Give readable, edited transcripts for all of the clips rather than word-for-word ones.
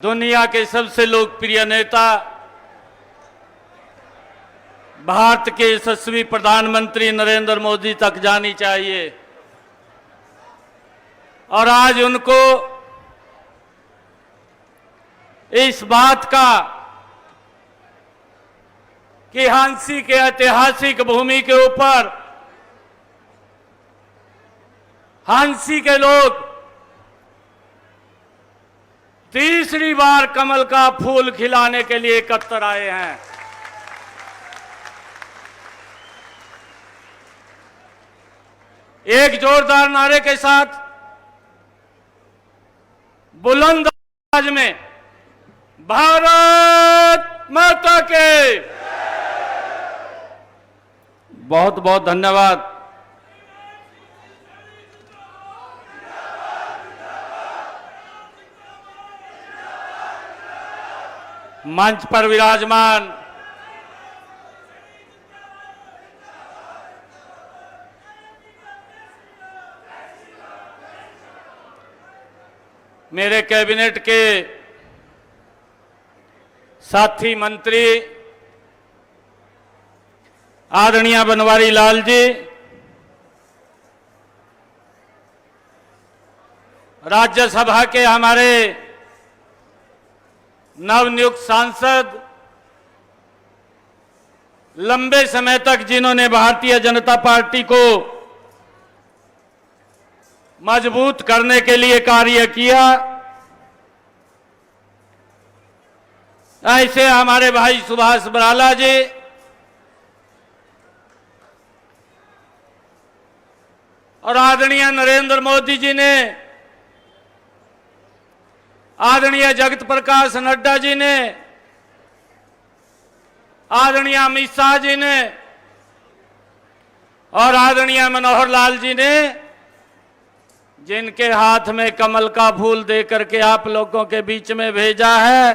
दुनिया के सबसे लोकप्रिय नेता, भारत के यशस्वी प्रधानमंत्री नरेंद्र मोदी तक जानी चाहिए। और आज उनको इस बात का कि झांसी के ऐतिहासिक भूमि के ऊपर झांसी के लोग तीसरी बार कमल का फूल खिलाने के लिए एकत्र आए हैं। एक जोरदार नारे के साथ बुलंद आवाज में भारत माता के बहुत बहुत धन्यवाद। मंच पर विराजमान मेरे कैबिनेट के साथी मंत्री आदरणीय बनवारी लाल जी, राज्यसभा के हमारे नवनियुक्त सांसद, लंबे समय तक जिन्होंने भारतीय जनता पार्टी को मजबूत करने के लिए कार्य किया, ऐसे हमारे भाई सुभाष बराला जी, और आदरणीय नरेंद्र मोदी जी ने, आदरणीय जगत प्रकाश नड्डा जी ने, आदरणीय अमित शाह जी ने और आदरणीय मनोहर लाल जी ने, जिनके हाथ में कमल का फूल देकर के आप लोगों के बीच में भेजा है,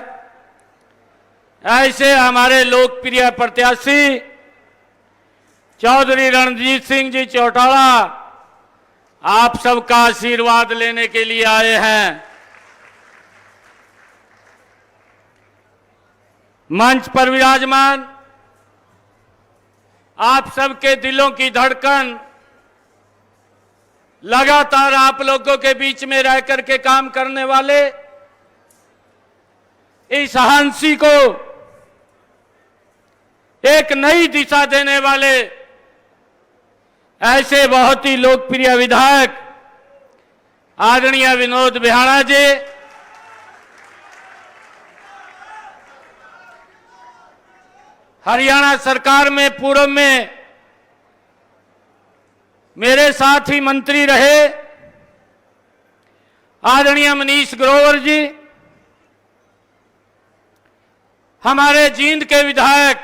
ऐसे हमारे लोकप्रिय प्रत्याशी चौधरी रणजीत सिंह जी चौटाला आप सबका आशीर्वाद लेने के लिए आए हैं। मंच पर विराजमान आप सबके दिलों की धड़कन, लगातार आप लोगों के बीच में रह करके काम करने वाले, इस झांसी को एक नई दिशा देने वाले ऐसे बहुत ही लोकप्रिय विधायक आदरणीय विनोद बिहाड़ा जी, हरियाणा सरकार में पूर्व में मेरे साथ ही मंत्री रहे आदरणीय मनीष ग्रोवर जी, हमारे जींद के विधायक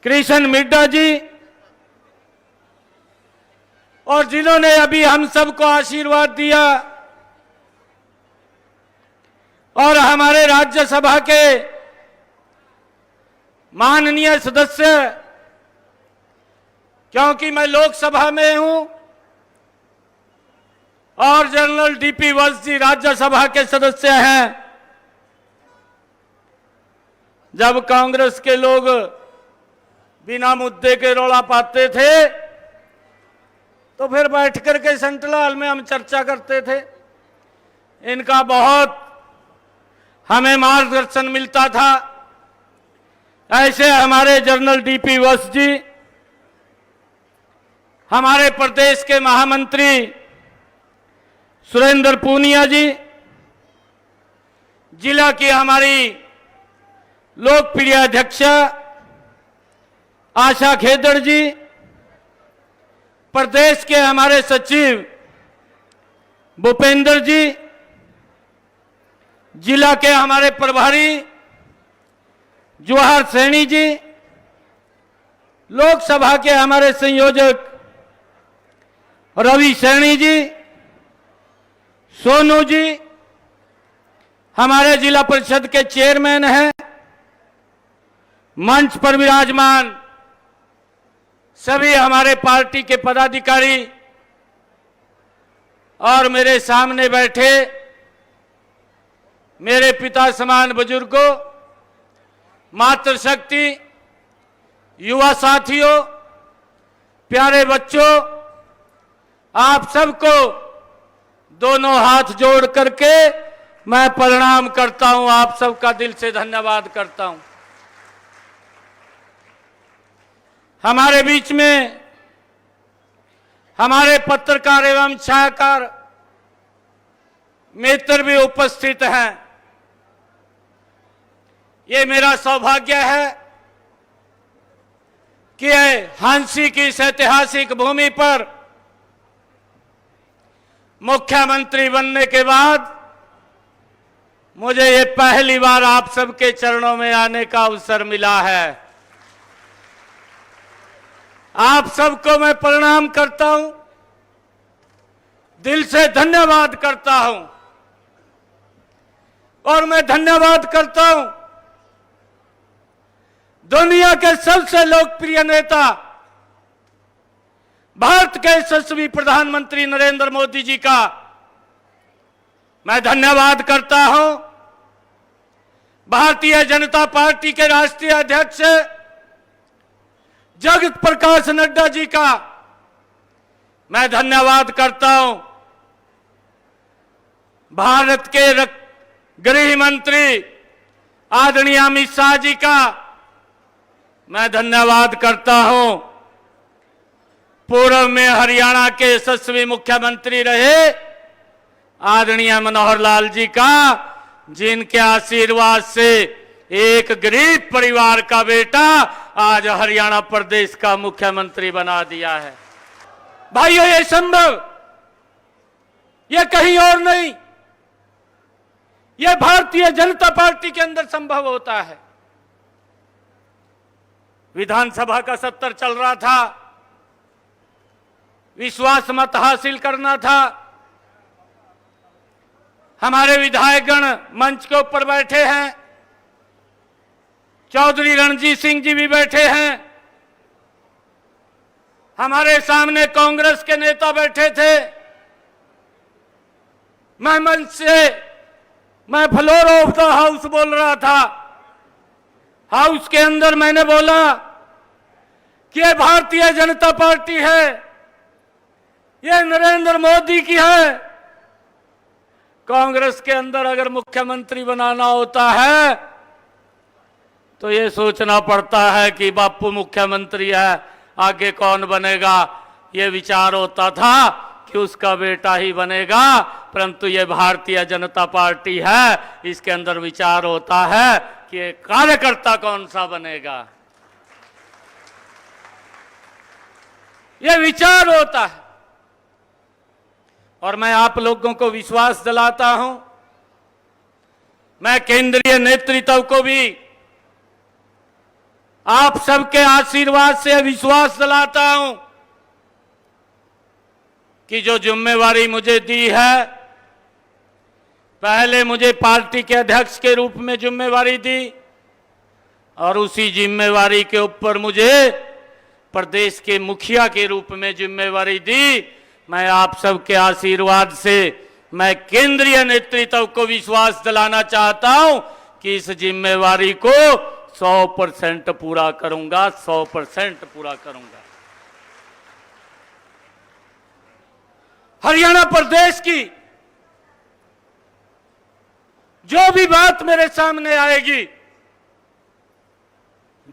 कृष्ण मिड्डा जी, और जिन्होंने अभी हम सबको आशीर्वाद दिया, और हमारे राज्यसभा के माननीय सदस्य, क्योंकि मैं लोकसभा में हूं और जनरल डीपी वत्स जी राज्यसभा के सदस्य हैं। जब कांग्रेस के लोग बिना मुद्दे के रौला पाते थे तो फिर बैठ करके सेंट्रल हॉल में हम चर्चा करते थे। इनका बहुत हमें मार्गदर्शन मिलता था। ऐसे हमारे जनरल डीपी वत्स जी, हमारे प्रदेश के महामंत्री सुरेंद्र पूनिया जी, जिला की हमारी लोकप्रिय अध्यक्ष आशा खेदड़ जी, प्रदेश के हमारे सचिव भूपेंद्र जी, जिला के हमारे प्रभारी जवाहर सैनी जी, लोकसभा के हमारे संयोजक रवि सैनी जी, सोनू जी, हमारे जिला परिषद के चेयरमैन हैं, मंच पर विराजमान सभी हमारे पार्टी के पदाधिकारी और मेरे सामने बैठे मेरे पिता समान बुजुर्गों, मातृशक्ति, युवा साथियों, प्यारे बच्चों, आप सबको दोनों हाथ जोड़ करके मैं प्रणाम करता हूं। आप सबका दिल से धन्यवाद करता हूं। हमारे बीच में हमारे पत्रकार एवं छायाकार मित्र भी उपस्थित हैं। ये मेरा सौभाग्य है कि हांसी की इस ऐतिहासिक भूमि पर मुख्यमंत्री बनने के बाद मुझे ये पहली बार आप सबके चरणों में आने का अवसर मिला है। आप सबको मैं प्रणाम करता हूं, दिल से धन्यवाद करता हूं। और मैं धन्यवाद करता हूं दुनिया के सबसे लोकप्रिय नेता, भारत के यशस्वी प्रधानमंत्री नरेंद्र मोदी जी का मैं धन्यवाद करता हूं। भारतीय जनता पार्टी के राष्ट्रीय अध्यक्ष जगत प्रकाश नड्डा जी का मैं धन्यवाद करता हूं। भारत के गृह मंत्री आदरणीय अमित शाह जी का मैं धन्यवाद करता हूं। पूर्व में हरियाणा के यशस्वी मुख्यमंत्री रहे आदरणीय मनोहर लाल जी का, जिनके आशीर्वाद से एक गरीब परिवार का बेटा आज हरियाणा प्रदेश का मुख्यमंत्री बना दिया है। भाइयों, ये संभव, ये कहीं और नहीं, ये भारतीय जनता पार्टी के अंदर संभव होता है। विधानसभा का सत्र चल रहा था, विश्वास मत हासिल करना था। हमारे विधायकगण मंच के ऊपर बैठे हैं, चौधरी रणजीत सिंह जी भी बैठे हैं, हमारे सामने कांग्रेस के नेता बैठे थे। मैं मंच से, मैं फ्लोर ऑफ द हाउस बोल रहा था। हाउस के अंदर मैंने बोला कि ये भारतीय जनता पार्टी है, ये नरेंद्र मोदी की है। कांग्रेस के अंदर अगर मुख्यमंत्री बनाना होता है तो ये सोचना पड़ता है कि बापू मुख्यमंत्री है, आगे कौन बनेगा। ये विचार होता था कि उसका बेटा ही बनेगा, परंतु ये भारतीय जनता पार्टी है, इसके अंदर विचार होता है कि कार्यकर्ता कौन सा बनेगा। ये विचार होता है। और मैं आप लोगों को विश्वास दिलाता हूं, मैं केंद्रीय नेतृत्व को भी आप सबके आशीर्वाद से विश्वास दिलाता हूं कि जो जिम्मेवारी मुझे दी है, पहले मुझे पार्टी के अध्यक्ष के रूप में जिम्मेवारी दी और उसी जिम्मेवारी के ऊपर मुझे प्रदेश के मुखिया के रूप में जिम्मेवारी दी। मैं आप सबके आशीर्वाद से मैं केंद्रीय नेतृत्व को विश्वास दिलाना चाहता हूं कि इस जिम्मेवारी को 100% पूरा करूंगा, 100% पूरा करूंगा। हरियाणा प्रदेश की जो भी बात मेरे सामने आएगी,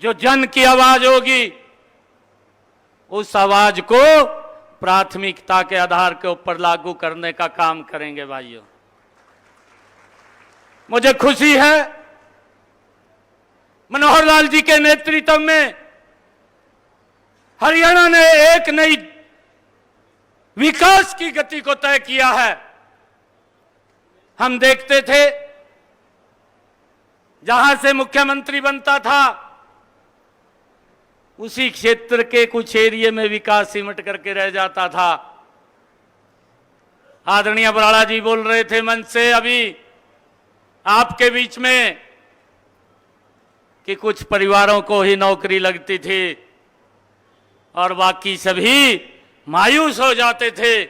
जो जन की आवाज होगी, उस आवाज को प्राथमिकता के आधार के ऊपर लागू करने का काम करेंगे। भाइयों, मुझे खुशी है मनोहर लाल जी के नेतृत्व में हरियाणा ने एक नई विकास की गति को तय किया है। हम देखते थे जहां से मुख्यमंत्री बनता था उसी क्षेत्र के कुछ एरिया में विकास सिमट करके रह जाता था। आदरणीय बराड़ा जी बोल रहे थे मंच से अभी आपके बीच में कि कुछ परिवारों को ही नौकरी लगती थी और बाकी सभी मायूस हो जाते थे,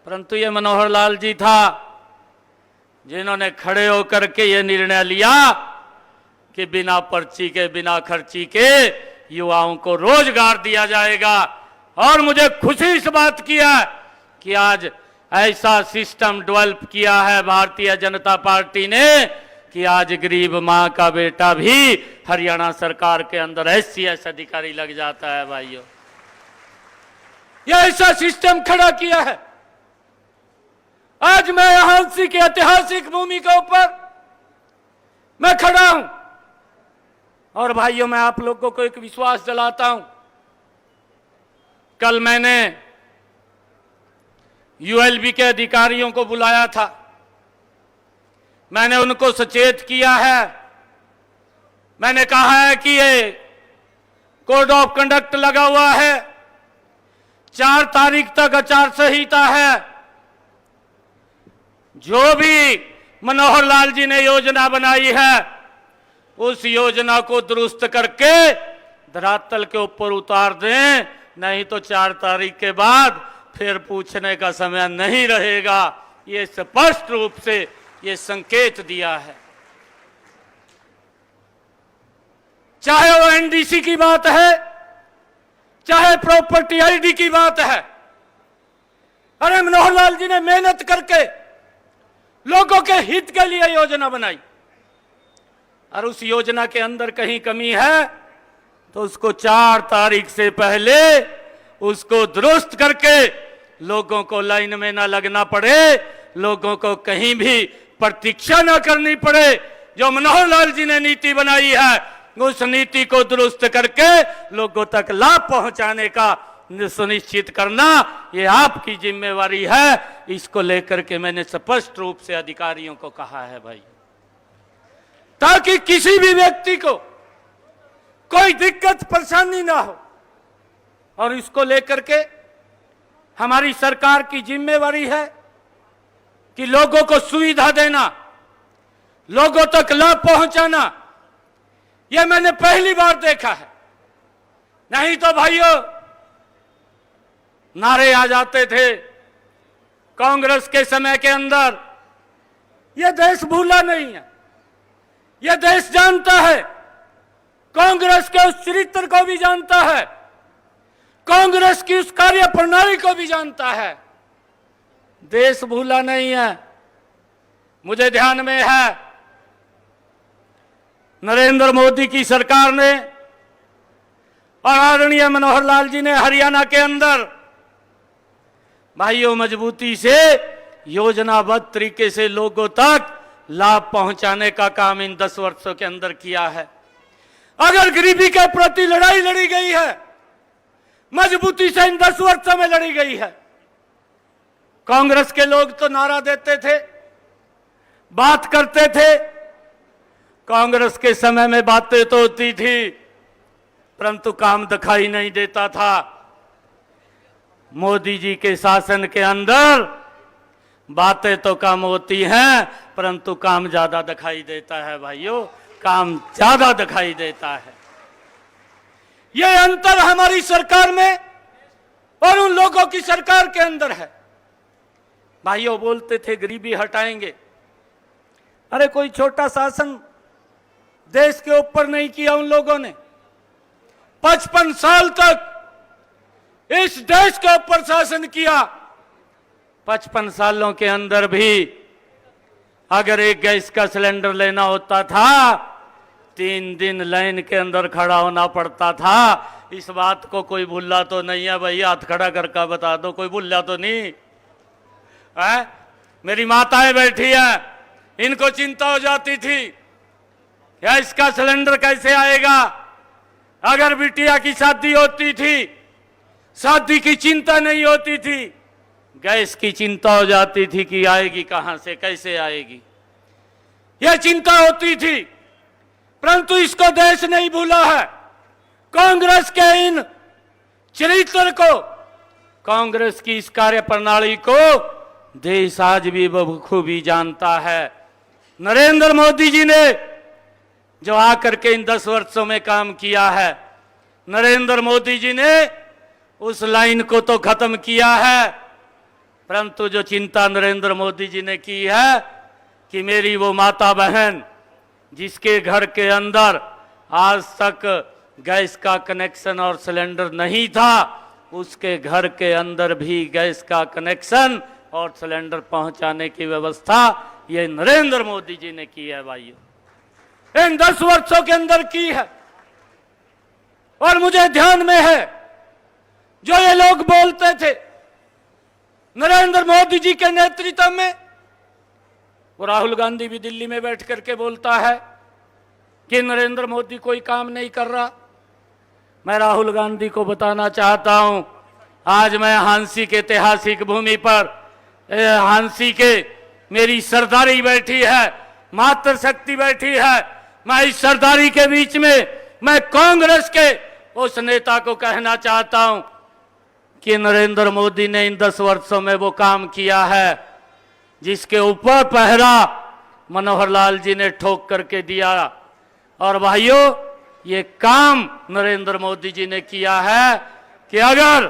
परंतु ये मनोहर लाल जी था जिन्होंने खड़े होकर के ये निर्णय लिया कि बिना पर्ची के, बिना खर्ची के युवाओं को रोजगार दिया जाएगा। और मुझे खुशी इस बात की है कि आज ऐसा सिस्टम डेवलप किया है भारतीय जनता पार्टी ने कि आज गरीब मां का बेटा भी हरियाणा सरकार के अंदर SCS अधिकारी लग जाता है। भाइयों, यह ऐसा सिस्टम खड़ा किया है। आज मैं यहां उसी की ऐतिहासिक भूमि के ऊपर मैं खड़ा हूं और भाइयों, मैं आप लोगों को एक विश्वास दिलाता हूं। कल मैंने ULB के अधिकारियों को बुलाया था, मैंने उनको सचेत किया है। मैंने कहा है कि ये कोड ऑफ कंडक्ट लगा हुआ है, 4 तारीख तक आचार संहिता है। जो भी मनोहर लाल जी ने योजना बनाई है उस योजना को दुरुस्त करके धरातल के ऊपर उतार दें, नहीं तो 4 तारीख के बाद फिर पूछने का समय नहीं रहेगा। ये स्पष्ट रूप से ये संकेत दिया है। चाहे वो NDC की बात है, चाहे प्रॉपर्टी ID की बात है। अरे मनोहर लाल जी ने मेहनत करके लोगों के हित के लिए योजना बनाई और उस योजना के अंदर कहीं कमी है तो उसको 4 तारीख से पहले उसको दुरुस्त करके लोगों को लाइन में ना लगना पड़े, लोगों को कहीं भी प्रतीक्षा ना करनी पड़े। जो मनोहर लाल जी ने नीति बनाई है उस नीति को दुरुस्त करके लोगों तक लाभ पहुंचाने का सुनिश्चित करना ये आपकी जिम्मेवारी है। इसको लेकर के मैंने स्पष्ट रूप से अधिकारियों को कहा है भाई, ताकि किसी भी व्यक्ति को कोई दिक्कत परेशानी ना हो। और इसको लेकर के हमारी सरकार की जिम्मेवारी है कि लोगों को सुविधा देना, लोगों तक लाभ पहुंचाना। यह मैंने पहली बार देखा है। नहीं तो भाइयों, नारे आ जाते थे कांग्रेस के समय के अंदर। यह देश भूला नहीं है, यह देश जानता है, कांग्रेस के उस चरित्र को भी जानता है, कांग्रेस की उस कार्य प्रणाली को भी जानता है। देश भूला नहीं है। मुझे ध्यान में है नरेंद्र मोदी की सरकार ने और आदरणीय मनोहर लाल जी ने हरियाणा के अंदर भाइयों मजबूती से योजनाबद्ध तरीके से लोगों तक लाभ पहुंचाने का काम इन 10 वर्षों के अंदर किया है। अगर गरीबी के प्रति लड़ाई लड़ी गई है, मजबूती से इन 10 वर्षों में लड़ी गई है। कांग्रेस के लोग तो नारा देते थे, बात करते थे, कांग्रेस के समय में बातें तो होती थी परंतु काम दिखाई नहीं देता था। मोदी जी के शासन के अंदर बातें तो कम होती हैं परंतु काम ज्यादा दिखाई देता है। भाइयों, काम ज्यादा दिखाई देता है। यह अंतर हमारी सरकार में और उन लोगों की सरकार के अंदर है। भाइयों, बोलते थे गरीबी हटाएंगे। अरे कोई छोटा शासन देश के ऊपर नहीं किया उन लोगों ने। 55 साल तक इस देश के ऊपर शासन किया। 55 सालों के अंदर भी अगर एक गैस का सिलेंडर लेना होता था 3 दिन लाइन के अंदर खड़ा होना पड़ता था। इस बात को कोई भूला तो नहीं है भैया? हाथ खड़ा करके बता दो, कोई भूला तो नहीं है? मेरी माताएं बैठी है, इनको चिंता हो जाती थी क्या इसका सिलेंडर कैसे आएगा। अगर बिटिया की शादी होती थी, शादी की चिंता नहीं होती थी, गैस की चिंता हो जाती थी कि आएगी कहां से, कैसे आएगी, यह चिंता होती थी। परंतु इसको देश नहीं भूला है। कांग्रेस के इन चरित्र को, कांग्रेस की इस कार्य प्रणाली को देश आज भी बखूबी जानता है। नरेंद्र मोदी जी ने जो आकर के इन 10 वर्षों में काम किया है, नरेंद्र मोदी जी ने उस लाइन को तो खत्म किया है, परंतु जो चिंता नरेंद्र मोदी जी ने की है कि मेरी वो माता बहन जिसके घर के अंदर आज तक गैस का कनेक्शन और सिलेंडर नहीं था, उसके घर के अंदर भी गैस का कनेक्शन और सिलेंडर पहुंचाने की व्यवस्था ये नरेंद्र मोदी जी ने की है भाइयों, इन 10 वर्षों के अंदर की है। और मुझे ध्यान में है जो ये लोग बोलते थे नरेंद्र मोदी जी के नेतृत्व में, वो राहुल गांधी भी दिल्ली में बैठ करके बोलता है कि नरेंद्र मोदी कोई काम नहीं कर रहा। मैं राहुल गांधी को बताना चाहता हूं, आज मैं हांसी के ऐतिहासिक भूमि पर, हांसी के मेरी सरदारी बैठी है, मातृशक्ति बैठी है। मैं इस सरदारी के बीच में मैं कांग्रेस के उस नेता को कहना चाहता हूं कि नरेंद्र मोदी ने इन 10 वर्षों में वो काम किया है जिसके ऊपर पहरा मनोहर लाल जी ने ठोक करके दिया। और भाइयों, ये काम नरेंद्र मोदी जी ने किया है कि अगर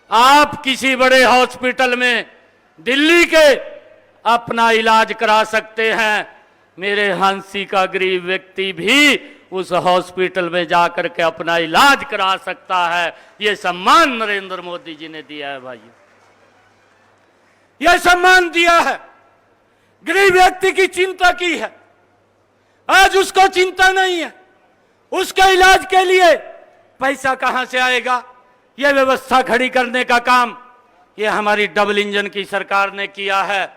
आप किसी बड़े हॉस्पिटल में दिल्ली के अपना इलाज करा सकते हैं, मेरे हांसी का गरीब व्यक्ति भी उस हॉस्पिटल में जाकर के अपना इलाज करा सकता है। ये सम्मान नरेंद्र मोदी जी ने दिया है भाइयों, यह सम्मान दिया है, गरीब व्यक्ति की चिंता की है। आज उसको चिंता नहीं है, उसके इलाज के लिए पैसा कहां से आएगा, यह व्यवस्था खड़ी करने का काम ये हमारी डबल इंजन की सरकार ने किया है।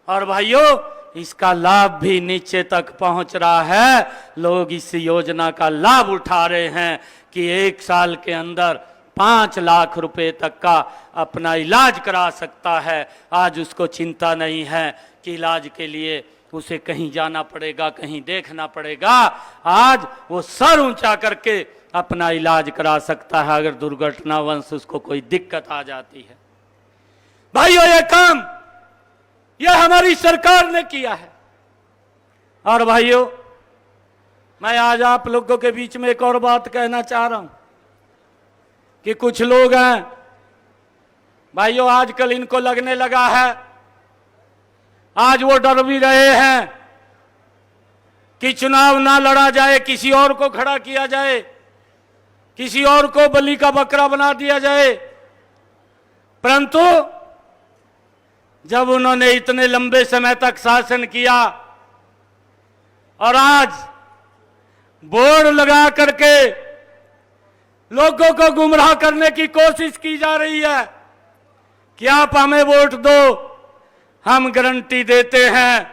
और भाइयों, इसका लाभ भी नीचे तक पहुंच रहा है। लोग इस योजना का लाभ उठा रहे हैं कि 1 साल के अंदर 5 लाख रुपए तक का अपना इलाज करा सकता है। आज उसको चिंता नहीं है कि इलाज के लिए उसे कहीं जाना पड़ेगा, कहीं देखना पड़ेगा। आज वो सर ऊंचा करके अपना इलाज करा सकता है अगर दुर्घटनावश उसको कोई दिक्कत आ जाती है। भाइयों, ये काम यह हमारी सरकार ने किया है। और भाइयों, मैं आज आप लोगों के बीच में एक और बात कहना चाह रहा हूं कि कुछ लोग हैं भाइयों, आजकल इनको लगने लगा है, आज वो डर भी रहे हैं कि चुनाव ना लड़ा जाए, किसी और को खड़ा किया जाए, किसी और को बलि का बकरा बना दिया जाए। परंतु जब उन्होंने इतने लंबे समय तक शासन किया और आज बोर्ड लगा करके लोगों को गुमराह करने की कोशिश की जा रही है कि आप हमें वोट दो, हम गारंटी देते हैं,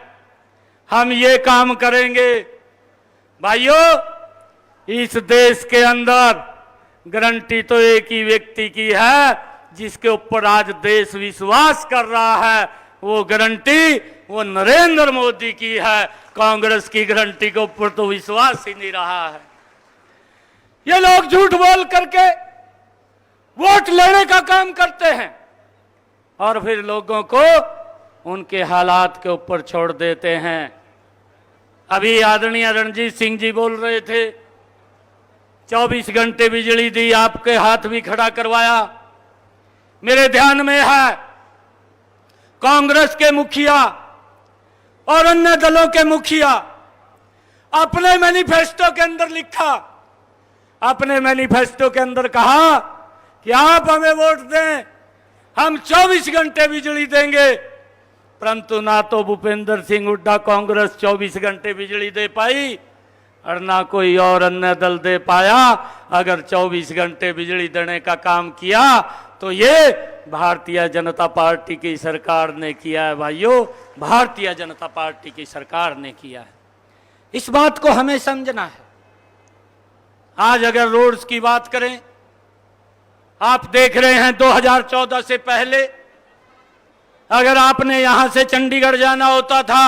हम ये काम करेंगे। भाइयों, इस देश के अंदर गारंटी तो एक ही व्यक्ति की है जिसके ऊपर आज देश विश्वास कर रहा है, वो गारंटी वो नरेंद्र मोदी की है। कांग्रेस की गारंटी के ऊपर तो विश्वास ही नहीं रहा है। ये लोग झूठ बोल करके वोट लेने का काम करते हैं और फिर लोगों को उनके हालात के ऊपर छोड़ देते हैं। अभी आदरणीय रणजीत सिंह जी बोल रहे थे 24 घंटे बिजली दी, आपके हाथ भी खड़ा करवाया। मेरे ध्यान में है कांग्रेस के मुखिया और अन्य दलों के मुखिया अपने मैनिफेस्टो के अंदर लिखा, अपने मैनिफेस्टो के अंदर कहा कि आप हमें वोट दें, हम 24 घंटे बिजली देंगे। परंतु ना तो भूपेंद्र सिंह हुड्डा कांग्रेस 24 घंटे बिजली दे पाई और ना कोई और अन्य दल दे पाया। अगर 24 घंटे बिजली देने का काम किया तो ये भारतीय जनता पार्टी की सरकार ने किया है भाइयों, भारतीय जनता पार्टी की सरकार ने किया है। इस बात को हमें समझना है। आज अगर रोड्स की बात करें, आप देख रहे हैं 2014 से पहले अगर आपने यहां से चंडीगढ़ जाना होता था,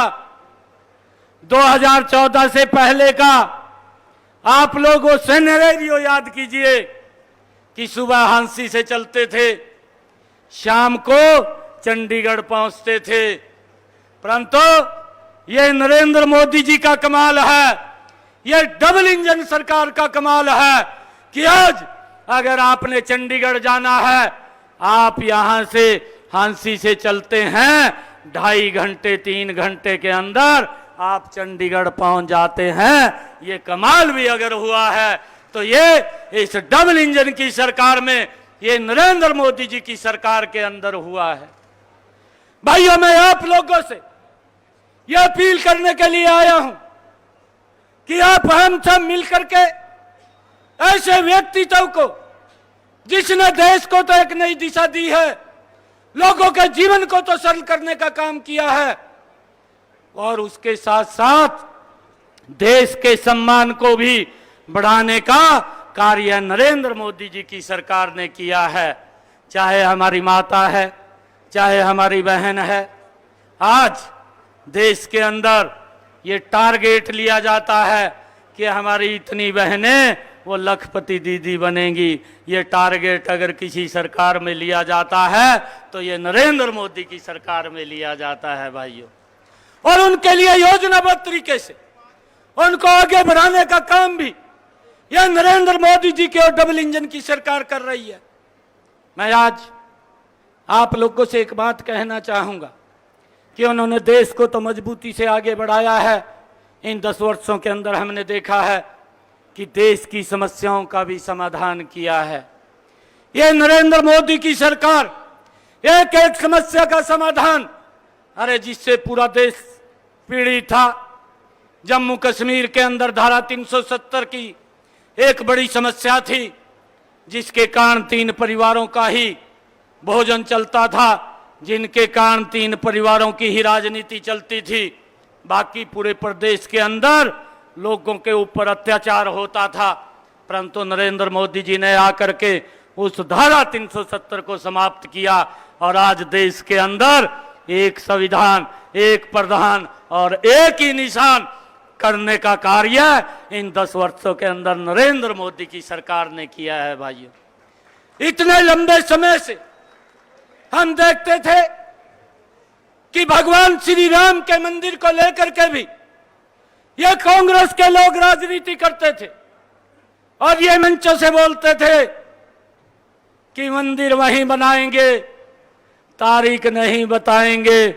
2014 से पहले का आप लोग वो सिनेरियो याद कीजिए कि सुबह हांसी से चलते थे, शाम को चंडीगढ़ पहुंचते थे। परंतु ये नरेंद्र मोदी जी का कमाल है, ये डबल इंजन सरकार का कमाल है कि आज अगर आपने चंडीगढ़ जाना है, आप यहां से हांसी से चलते हैं, 2.5 घंटे 3 घंटे के अंदर आप चंडीगढ़ पहुंच जाते हैं। ये कमाल भी अगर हुआ है तो ये इस डबल इंजन की सरकार में, ये नरेंद्र मोदी जी की सरकार के अंदर हुआ है। भाइयों, मैं आप लोगों से यह अपील करने के लिए आया हूं कि आप हम सब मिलकर के ऐसे व्यक्तित्व को, जिसने देश को तो एक नई दिशा दी है, लोगों के जीवन को तो सरल करने का काम किया है, और उसके साथ साथ देश के सम्मान को भी बढ़ाने का कार्य नरेंद्र मोदी जी की सरकार ने किया है। चाहे हमारी माता है, चाहे हमारी बहन है, आज देश के अंदर ये टारगेट लिया जाता है कि हमारी इतनी बहनें वो लखपति दीदी बनेंगी। ये टारगेट अगर किसी सरकार में लिया जाता है तो ये नरेंद्र मोदी की सरकार में लिया जाता है भाइयों। और उनके लिए योजनाबद्ध तरीके से उनको आगे बढ़ाने का काम भी यह नरेंद्र मोदी जी की और डबल इंजन की सरकार कर रही है। मैं आज आप लोगों से एक बात कहना चाहूंगा कि उन्होंने देश को तो मजबूती से आगे बढ़ाया है। इन 10 वर्षों के अंदर हमने देखा है कि देश की समस्याओं का भी समाधान किया है। ये नरेंद्र मोदी की सरकार एक एक समस्या का समाधान, अरे जिससे पूरा देश पीड़ित था। जम्मू कश्मीर के अंदर धारा 370 की एक बड़ी समस्या थी, जिसके कारण 3 परिवारों का ही भोजन चलता था, जिनके कारण 3 परिवारों की ही राजनीति चलती थी। बाकी पूरे प्रदेश के अंदर लोगों के ऊपर अत्याचार होता था। परंतु नरेंद्र मोदी जी ने आकर के उस धारा 370 को समाप्त किया और आज देश के अंदर एक संविधान, एक प्रधान और एक ही निशान करने का कार्य इन 10 वर्षों के अंदर नरेंद्र मोदी की सरकार ने किया है भाइयों। इतने लंबे समय से हम देखते थे कि भगवान श्री राम के मंदिर को लेकर के भी ये कांग्रेस के लोग राजनीति करते थे और ये मंचों से बोलते थे कि मंदिर वहीं बनाएंगे, तारीख नहीं बताएंगे।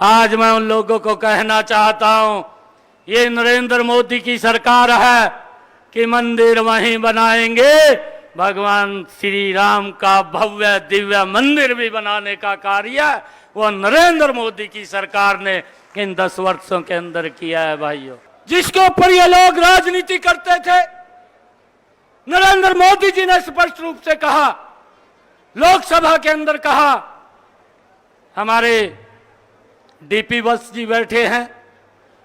आज मैं उन लोगों को कहना चाहता हूं, ये नरेंद्र मोदी की सरकार है कि मंदिर वहीं बनाएंगे। भगवान श्री राम का भव्य दिव्य मंदिर भी बनाने का कार्य वो नरेंद्र मोदी की सरकार ने इन 10 वर्षों के अंदर किया है भाइयों। जिसके ऊपर ये लोग राजनीति करते थे, नरेंद्र मोदी जी ने स्पष्ट रूप से कहा, लोकसभा के अंदर कहा। हमारे डीपी बस जी बैठे हैं,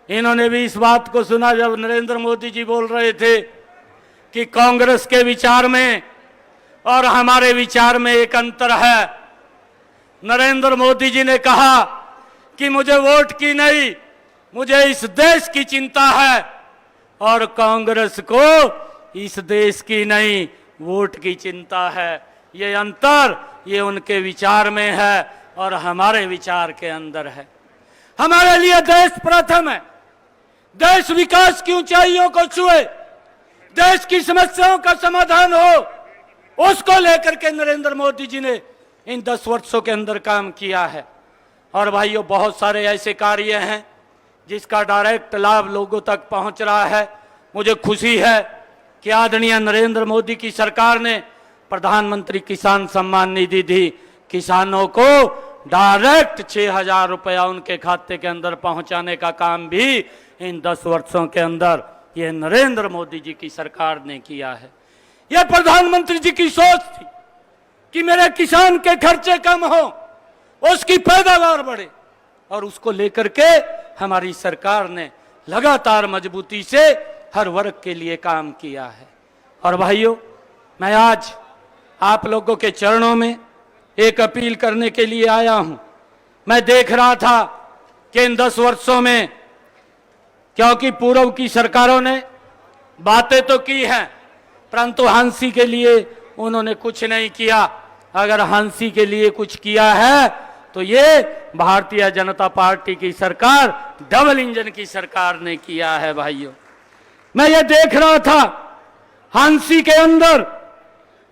इन्होंने भी इस बात को सुना जब नरेंद्र मोदी जी बोल रहे थे कि कांग्रेस के विचार में और हमारे विचार में एक अंतर है। नरेंद्र मोदी जी ने कहा कि मुझे वोट की नहीं, मुझे इस देश की चिंता है, और कांग्रेस को इस देश की नहीं, वोट की चिंता है। ये अंतर ये उनके विचार में है और हमारे विचार के अंदर है। हमारे लिए देश प्रथम है, देश विकास की ऊंचाइयों को छुए, देश की समस्याओं का समाधान हो, उसको लेकर के नरेंद्र मोदी जी ने इन 10 वर्षों के अंदर काम किया है। और भाइयों, बहुत सारे ऐसे कार्य हैं जिसका डायरेक्ट लाभ लोगों तक पहुंच रहा है। मुझे खुशी है कि आदरणीय नरेंद्र मोदी की सरकार ने प्रधानमंत्री किसान सम्मान निधि दी, किसानों को डायरेक्ट 6,000 रुपया उनके खाते के अंदर पहुंचाने का काम भी इन 10 वर्षों के अंदर ये नरेंद्र मोदी जी की सरकार ने किया है। यह प्रधानमंत्री जी की सोच थी कि मेरे किसान के खर्चे कम हो, उसकी पैदावार बढ़े, और उसको लेकर के हमारी सरकार ने लगातार मजबूती से हर वर्ग के लिए काम किया है। और भाइयों, मैं आज आप लोगों के चरणों में एक अपील करने के लिए आया हूं। मैं देख रहा था कि इन 10 वर्षों में, क्योंकि पूर्व की सरकारों ने बातें तो की हैं, परंतु हंसी के लिए उन्होंने कुछ नहीं किया। अगर हंसी के लिए कुछ किया है तो ये भारतीय जनता पार्टी की सरकार, डबल इंजन की सरकार ने किया है भाइयों। मैं ये देख रहा था, हंसी के अंदर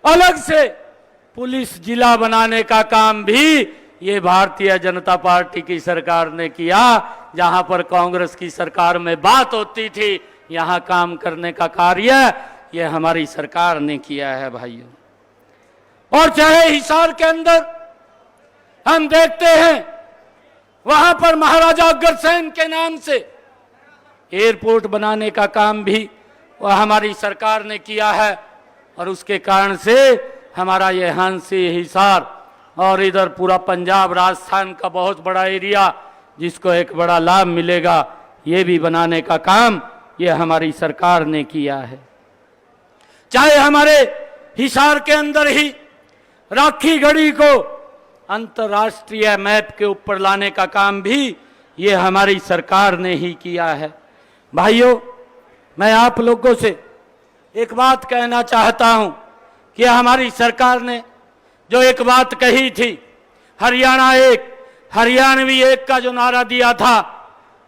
अलग से पुलिस जिला बनाने का काम भी ये भारतीय जनता पार्टी की सरकार ने किया। जहां पर कांग्रेस की सरकार में बात होती थी, यहां काम करने का कार्य ये हमारी सरकार ने किया है भाइयों। और चाहे हिसार के अंदर हम देखते हैं, वहां पर महाराजा अग्रसेन के नाम से एयरपोर्ट बनाने का काम भी वह हमारी सरकार ने किया है। और उसके कारण से हमारा ये हांसी, हिसार और इधर पूरा पंजाब, राजस्थान का बहुत बड़ा एरिया जिसको एक बड़ा लाभ मिलेगा, ये भी बनाने का काम ये हमारी सरकार ने किया है। चाहे हमारे हिसार के अंदर ही राखी गढ़ी को अंतर्राष्ट्रीय मैप के ऊपर लाने का काम भी ये हमारी सरकार ने ही किया है। भाइयों, मैं आप लोगों से एक बात कहना चाहता हूं कि हमारी सरकार ने जो एक बात कही थी, हरियाणा एक, हरियाणवी एक का जो नारा दिया था,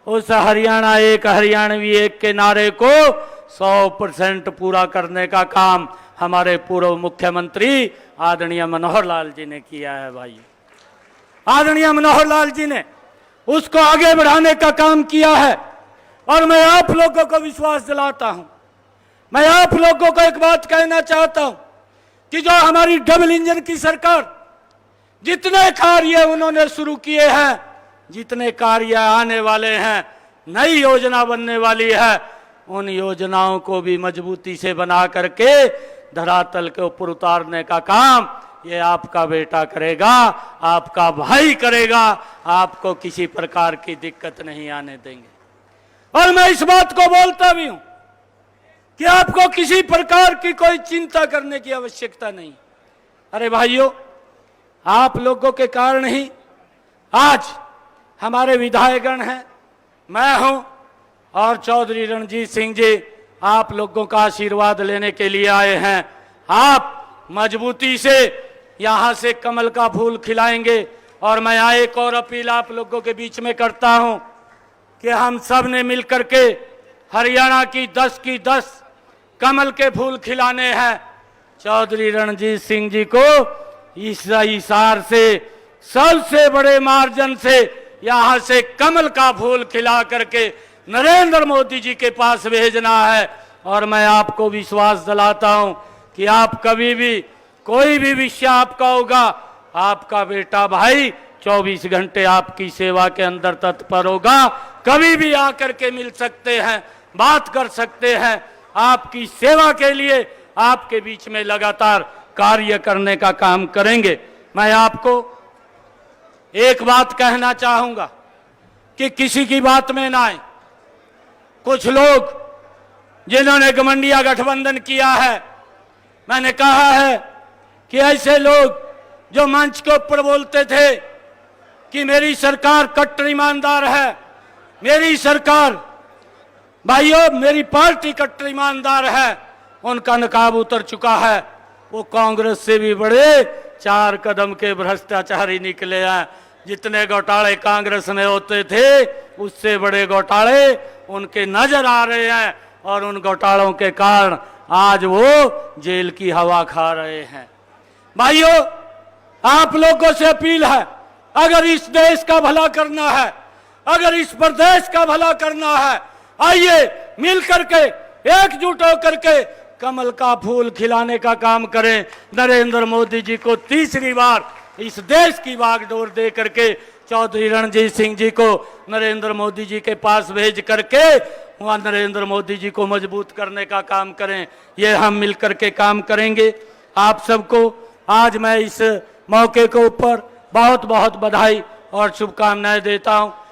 उस हरियाणा एक, हरियाणवी एक के नारे को 100% पूरा करने का काम हमारे पूर्व मुख्यमंत्री आदरणीय मनोहर लाल जी ने किया है। भाई, आदरणीय मनोहर लाल जी ने उसको आगे बढ़ाने का काम किया है। और मैं आप लोगों को विश्वास दिलाता हूं, मैं आप लोगों को एक बात कहना चाहता हूं कि जो हमारी डबल इंजन की सरकार जितने कार्य उन्होंने शुरू किए हैं, जितने कार्य आने वाले हैं, नई योजना बनने वाली है, उन योजनाओं को भी मजबूती से बना करके धरातल के ऊपर उतारने का काम ये आपका बेटा करेगा, आपका भाई करेगा। आपको किसी प्रकार की दिक्कत नहीं आने देंगे। और मैं इस बात को बोलता भी हूं कि आपको किसी प्रकार की कोई चिंता करने की आवश्यकता नहीं। अरे भाइयों, आप लोगों के कारण ही आज हमारे विधायकगण हैं, मैं हूं और चौधरी रणजीत सिंह जी आप लोगों का आशीर्वाद लेने के लिए आए हैं। आप मजबूती से यहां से कमल का फूल खिलाएंगे। और मैं यहाँ एक और अपील आप लोगों के बीच में करता हूं कि हम सब ने मिलकर के हरियाणा की 10 की 10 कमल के फूल खिलाने हैं। चौधरी रणजीत सिंह जी को इस हिसार से सबसे बड़े मार्जिन से यहां से कमल का फूल खिला करके नरेंद्र मोदी जी के पास भेजना है। और मैं आपको विश्वास दिलाता हूं कि आप कभी भी कोई भी विषय आपका होगा, आपका बेटा भाई 24 घंटे आपकी सेवा के अंदर तत्पर होगा। कभी भी आकर के मिल सकते हैं, बात कर सकते हैं। आपकी सेवा के लिए आपके बीच में लगातार कार्य करने का काम करेंगे। मैं आपको एक बात कहना चाहूंगा कि किसी की बात में ना आए। कुछ लोग जिन्होंने घमंडिया गठबंधन किया है, मैंने कहा है कि ऐसे लोग जो मंच के ऊपर बोलते थे कि मेरी सरकार कट्टर ईमानदार है, मेरी सरकार, भाइयों मेरी पार्टी कट्टर ईमानदार है, उनका नकाब उतर चुका है। वो कांग्रेस से भी बड़े 4 कदम के भ्रष्टाचारी निकले हैं। जितने घोटाले कांग्रेस में होते थे, उससे बड़े घोटाले उनके नजर आ रहे हैं। और उन घोटालों के कारण आज वो जेल की हवा खा रहे हैं। भाइयों, आप लोगों से अपील है, अगर इस देश का भला करना है, अगर इस प्रदेश का भला करना है, आइए मिल करके एकजुट होकर के कमल का फूल खिलाने का काम करें। नरेंद्र मोदी जी को तीसरी बार इस देश की बागडोर दे करके चौधरी रणजीत सिंह जी को नरेंद्र मोदी जी के पास भेज करके वहां नरेंद्र मोदी जी को मजबूत करने का काम करें। ये हम मिल करके काम करेंगे। आप सबको आज मैं इस मौके के ऊपर बहुत बहुत बधाई और शुभकामनाएं देता हूं।